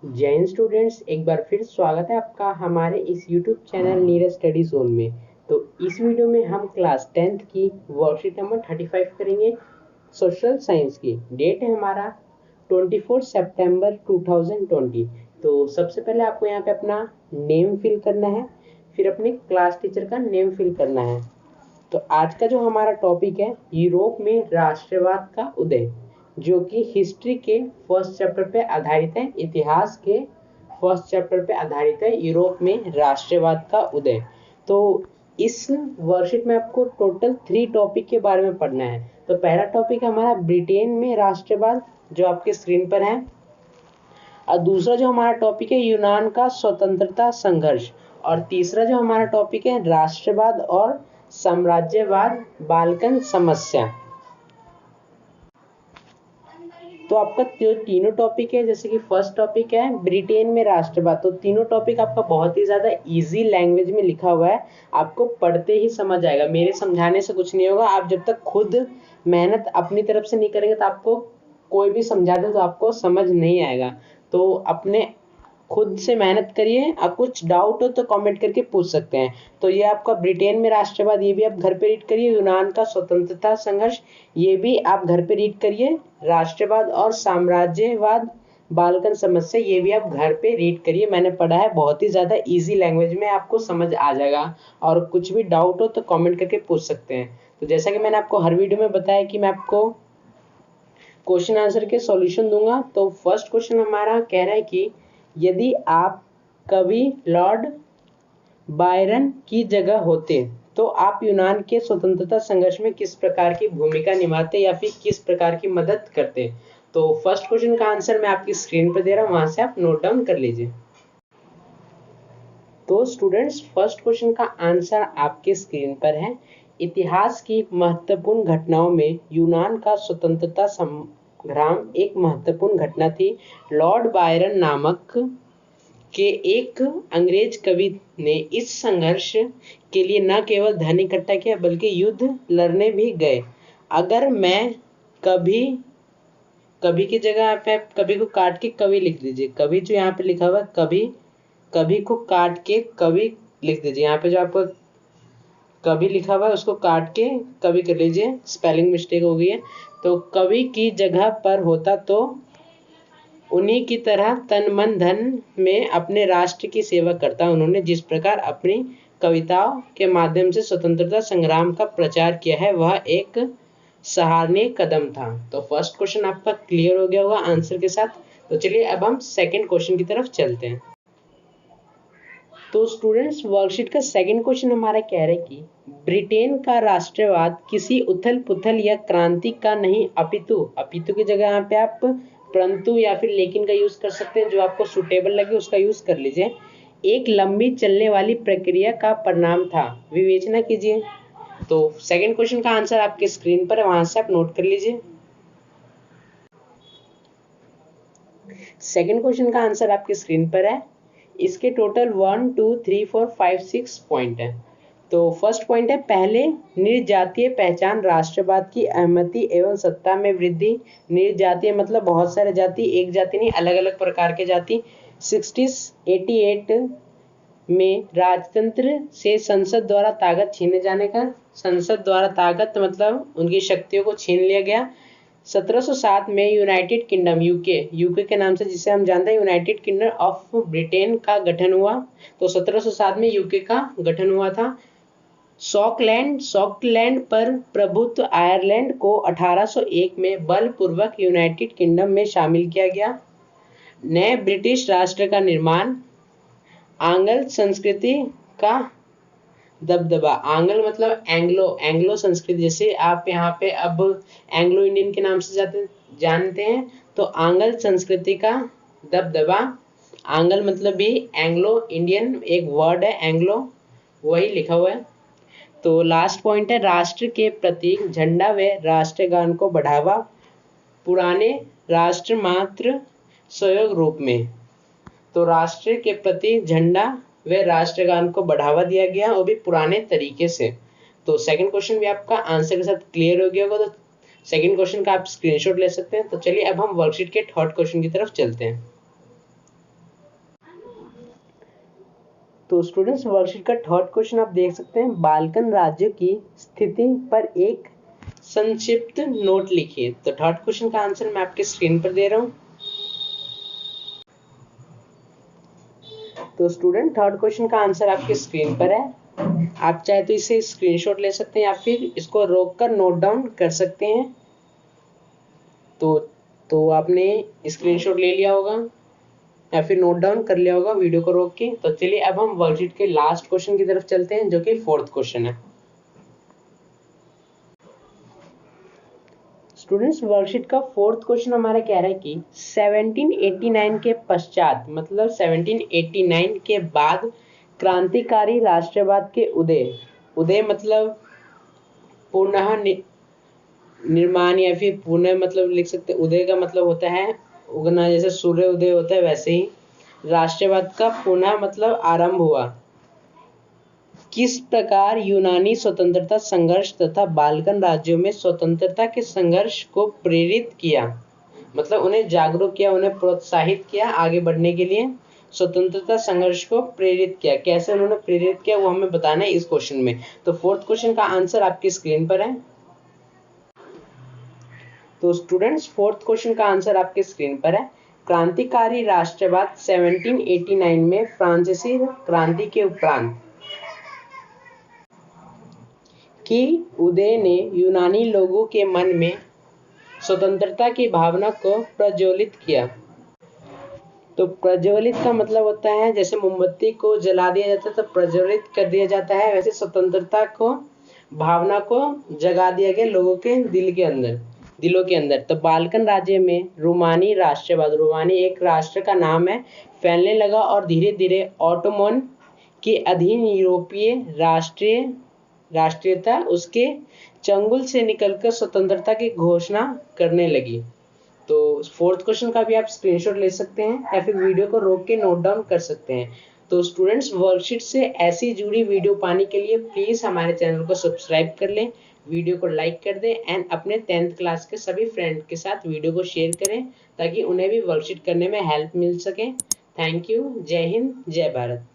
जय हिंद स्टूडेंट्स, एक बार फिर स्वागत है आपका हमारे इस YouTube channel Neeraj study zone में। तो इस वीडियो में हम क्लास 10th की वर्कशीट नंबर 35 करेंगे। सोशल साइंस की डेट है हमारा 24 सितंबर 2020। तो सबसे पहले आपको यहाँ पे अपना नेम फिल करना है, फिर अपने क्लास टीचर का नेम फिल करना है। तो आज का जो हमारा टॉपिक है यूरोप में राष्ट्रवाद का उदय, जो कि हिस्ट्री के फर्स्ट चैप्टर पे आधारित है, इतिहास के फर्स्ट चैप्टर पे आधारित है, यूरोप में राष्ट्रवाद का उदय। तो इस वर्कशीट में आपको टोटल 3 टॉपिक के बारे में पढ़ना है। तो पहला टॉपिक हमारा ब्रिटेन में राष्ट्रवाद, जो आपके स्क्रीन पर है, और दूसरा जो हमारा टॉपिक है यूनान का स्वतंत्रता संघर्ष, और तीसरा जो हमारा टॉपिक है राष्ट्रवाद और साम्राज्यवाद, बाल्कन समस्या। तो आपका तीनों टॉपिक है, जैसे कि फर्स्ट टॉपिक है ब्रिटेन में राष्ट्रवाद। तो तीनों टॉपिक आपका बहुत ही ज़्यादा इजी लैंग्वेज में लिखा हुआ है, आपको पढ़ते ही समझ आएगा, मेरे समझाने से कुछ नहीं होगा। आप जब तक खुद मेहनत अपनी तरफ से नहीं करेंगे तो आपको कोई भी समझा दे तो आपको समझ नहीं आएगा। तो अपने खुद से मेहनत करिए। आप कुछ डाउट हो तो कमेंट करके पूछ सकते हैं। तो ये आपका ब्रिटेन में राष्ट्रवाद, ये भी आप घर पे रीड करिए। यूनान का स्वतंत्रता संघर्ष, ये भी आप घर पे रीड करिए। राष्ट्रवाद और साम्राज्यवाद, बाल्कन समस्या, ये भी आप घर पे रीड करिए। मैंने पढ़ा है, बहुत ही ज़्यादा इजी लैंग्वेज में आपको समझ आ जाएगा। और कुछ भी डाउट हो तो कमेंट करके पूछ सकते हैं। तो जैसा कि मैंने आपको हर वीडियो में बताया कि मैं आपको क्वेश्चन आंसर के सॉल्यूशन दूंगा। तो फर्स्ट क्वेश्चन हमारा कह रहा है कि यदि आप कवि लॉर्ड बायरन की जगह होते तो आप यूनान के स्वतंत्रता संघर्ष में किस प्रकार की भूमिका निभाते या फिर किस प्रकार की मदद करते। तो फर्स्ट क्वेश्चन का आंसर मैं आपकी स्क्रीन पर दे रहा हूं, वहां से आप नोट डाउन कर लीजिए। तो स्टूडेंट्स, फर्स्ट क्वेश्चन का आंसर आपके स्क्रीन पर है। इतिहास की महत्वपूर्ण घटनाओं में यूनान का स्वतंत्रता संग्राम एक महत्वपूर्ण घटना थी। लॉर्ड बायरन नामक के एक अंग्रेज कवि ने इस संघर्ष के लिए न केवल धन इकट्ठा किया बल्कि युद्ध लड़ने भी गए। अगर मैं कभी कभी की जगह पे कभी को काट के कवि लिख दीजिए। कभी जो यहाँ पे लिखा हुआ है कभी, कभी को काट के कवि लिख दीजिए। यहाँ पे जो आपको कभी लिखा हुआ है उसको काट के कवि कर लीजिए, स्पेलिंग मिस्टेक हो गई है। तो कवि की जगह पर होता तो उन्हीं की तरह तन मन धन में अपने राष्ट्र की सेवा करता। उन्होंने जिस प्रकार अपनी कविताओं के माध्यम से स्वतंत्रता संग्राम का प्रचार किया है वह एक सराहनीय कदम था। तो फर्स्ट क्वेश्चन आपका क्लियर हो गया होगा आंसर के साथ। तो चलिए अब हम सेकंड क्वेश्चन की तरफ चलते हैं। तो स्टूडेंट्स, वर्कशीट का सेकंड क्वेश्चन हमारा कह रहा है कि ब्रिटेन का राष्ट्रवाद किसी उथल पुथल या क्रांति का नहीं अपितु, अपितु की जगह यहाँ पे आप परंतु या फिर लेकिन का यूज कर सकते हैं, जो आपको सुटेबल लगे उसका यूज कर लीजिए। एक लंबी चलने वाली प्रक्रिया का परिणाम था, विवेचना कीजिए। तो सेकंड क्वेश्चन का आंसर आपके स्क्रीन पर है, वहां से आप नोट कर लीजिए। सेकंड क्वेश्चन का आंसर आपके स्क्रीन पर है। इसके टोटल 1 2 3 4 5 6 पॉइंट है। तो फर्स्ट पॉइंट है, पहले निर्जातीय पहचान राष्ट्रवाद की अहमति एवं सत्ता में वृद्धि। निर्जातीय मतलब बहुत सारे जाति, एक जाति नहीं, अलग अलग प्रकार के जाति। 1688 में राजतंत्र से संसद द्वारा ताकत छीने जाने का, संसद द्वारा ताकत मतलब उनकी शक्तियों को छीन लिया गया। 1707 में यूनाइटेड किंगडम, यूके के नाम से जिसे हम जानते हैं, यूनाइटेड किंगडम ऑफ ब्रिटेन का गठन हुआ। तो 1707 में यूके का गठन हुआ था। सॉकलैंड पर प्रभुत्व आयरलैंड को 1801 में बलपूर्वक यूनाइटेड किंगडम में शामिल किया गया। नए ब्रिटिश राष्ट्र का निर्माण, आंग्ल संस्कृति का दबदबा। आंग्ल मतलब एंग्लो संस्कृति, जैसे आप यहाँ पे अब एंग्लो इंडियन के नाम से जानते हैं, तो आंग्ल संस्कृति का दबदबा। आंग्ल मतलब भी एंग्लो इंडियन एक वर्ड है, एंग्लो, वही लिखा हुआ है। तो लास्ट पॉइंट है, राष्ट्र के प्रतीक झंडा व राष्ट्रगान को बढ़ावा, पुराने राष्ट्र मात्र सहयोग रूप में। तो राष्ट्र के प्रति झंडा व राष्ट्रगान को बढ़ावा दिया गया, वो भी पुराने तरीके से। तो सेकंड क्वेश्चन भी आपका आंसर के साथ क्लियर हो गया होगा। तो सेकंड क्वेश्चन का आप स्क्रीनशॉट ले सकते हैं। तो चलिए अब हम वर्कशीट के थर्ड क्वेश्चन की तरफ चलते हैं। तो स्टूडेंट्स वर्कशीट का थर्ड क्वेश्चन आप देख सकते हैं, बाल्कन राज्यों की स्थिति पर एक संक्षिप्त नोट लिखिए। तो थर्ड क्वेश्चन का आंसर मैं आपके स्क्रीन पर दे रहा हूं। तो स्टूडेंट थर्ड क्वेश्चन का आंसर आपके स्क्रीन पर है। आप चाहे तो इसे स्क्रीनशॉट ले सकते हैं या फिर इसको रोककर नोट डाउन कर सकते हैं। तो आपने स्क्रीनशॉट ले लिया होगा या फिर नोट डाउन कर लिया होगा वीडियो को रोक के। तो चलिए अब हम वर्कशीट के लास्ट क्वेश्चन की तरफ चलते हैं, जो कि फोर्थ क्वेश्चन है। स्टूडेंट्स वर्कशीट का फोर्थ क्वेश्चन हमारा कह रहा है कि 1789 के पश्चात, मतलब 1789 के बाद क्रांतिकारी राष्ट्रवाद के उदय मतलब पुनः निर्माण, या फिर पुनः मतलब लिख सकते हैं, उदय का मतलब होता है उगना, जैसे सूर्य उदय होता है वैसे ही राष्ट्रवाद का पुनः मतलब आरंभ हुआ। किस प्रकार यूनानी स्वतंत्रता संघर्ष तथा बाल्कन राज्यों में स्वतंत्रता के संघर्ष को प्रेरित किया, मतलब उन्हें जागरूक किया, उन्हें प्रोत्साहित किया आगे बढ़ने के लिए, स्वतंत्रता संघर्ष को प्रेरित किया। कैसे उन्होंने प्रेरित किया वो हमें बताना है इस क्वेश्चन में। तो फोर्थ क्वेश्चन का आंसर आपकी स्क्रीन पर है। तो स्टूडेंट्स फोर्थ क्वेश्चन का आंसर आपके स्क्रीन पर है। क्रांतिकारी राष्ट्रवाद 1789 में फ्रांसीसी क्रांति के उपरांत की उदय ने यूनानी लोगों के मन में स्वतंत्रता की भावना को प्रज्वलित किया। तो प्रज्वलित का मतलब होता है जैसे मोमबत्ती को जला दिया जाता है तो प्रज्वलित कर दिया जाता है, वैसे स्वतंत्रता को भावना को जगा दिया गया लोगों के दिलों के अंदर। तो बाल्कन राज्य में रूमानी राष्ट्रवाद, रूमानी एक राष्ट्र का नाम है, फैलने लगा और धीरे धीरे ऑटोमन के अधीन यूरोपीय राष्ट्रीयता उसके चंगुल से निकलकर स्वतंत्रता की घोषणा करने लगी। तो फोर्थ क्वेश्चन का भी आप स्क्रीनशॉट ले सकते हैं या फिर वीडियो को रोक के नोट डाउन कर सकते हैं। तो स्टूडेंट्स वर्कशीट से ऐसी जुड़ी वीडियो पाने के लिए प्लीज हमारे चैनल को सब्सक्राइब कर लें, वीडियो को लाइक कर दें एंड अपने 10th क्लास के सभी फ्रेंड के साथ वीडियो को शेयर करें ताकि उन्हें भी वर्कशीट करने में हेल्प मिल सके। Thank you. जय हिंद, जय भारत।